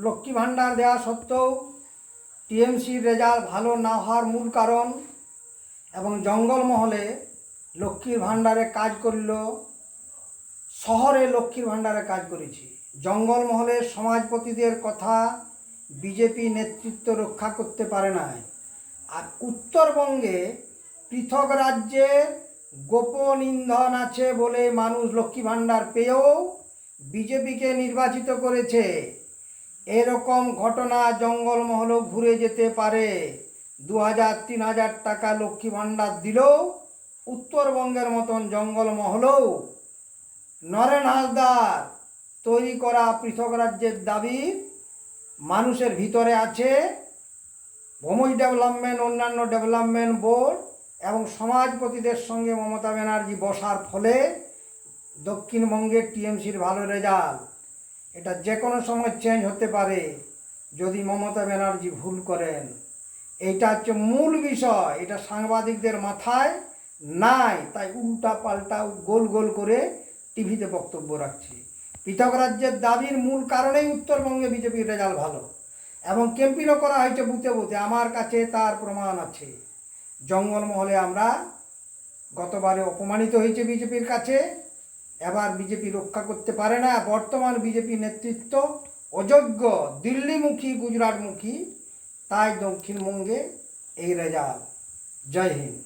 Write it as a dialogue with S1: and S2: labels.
S1: লক্ষ্মী ভাণ্ডার দেওয়া সত্ত্বেও টিএমসির রেজাল্ট ভালো না হওয়ার মূল কারণ এবং জঙ্গলমহলে লক্ষ্মীর ভাণ্ডারে কাজ করল, শহরে লক্ষ্মীর ভাণ্ডারে কাজ করেছি। জঙ্গলমহলে সমাজপতিদের কথা বিজেপি নেতৃত্ব রক্ষা করতে পারে না। আর উত্তরবঙ্গে পৃথক রাজ্যের গোপন ইন্ধন আছে বলে মানুষ লক্ষ্মী ভাণ্ডার পেয়েও বিজেপিকে নির্বাচিত করেছে। এরকম ঘটনা জঙ্গলমহলেও ঘুরে যেতে পারে। 2000-3000 টাকা লক্ষ্মী ভাণ্ডার দিলেও উত্তরবঙ্গের মতন জঙ্গলমহলেও নরেন হাসদার তৈরি করা পৃথক রাজ্যের দাবি মানুষের ভিতরে আছে। ভূমি ডেভেলপমেন্ট, অন্যান্য ডেভেলপমেন্ট বোর্ড এবং সমাজপতিদের সঙ্গে মমতা ব্যানার্জি বসার ফলে দক্ষিণবঙ্গের টিএমসির ভালো রেজাল্ট। এটা যে কোনো সময় চেঞ্জ হতে পারে যদি মমতা ব্যানার্জি ভুল করেন। এইটা হচ্ছে মূল বিষয়, এটা সাংবাদিকদের মাথায় নাই, তাই উল্টা পাল্টা গোল গোল করে টিভিতে বক্তব্য রাখছি। পৃথক রাজ্যের দাবির মূল কারণেই উত্তরবঙ্গে বিজেপির রেজাল্ট ভালো এবং ক্যাম্পেইনও করা হয়েছে বুথে বুথে। আমার কাছে তার প্রমাণ আছে। জঙ্গলমহলে আমরা গতবারে অপমানিত হয়েছে বিজেপির কাছে, এবার বিজেপি রক্ষা করতে পারে না। বর্তমান বিজেপি নেতৃত্ব অযোগ্য, দিল্লিমুখী, গুজরাটমুখী, তাই দক্ষিণবঙ্গে এই রেজাল্ট। জয় হিন্দ।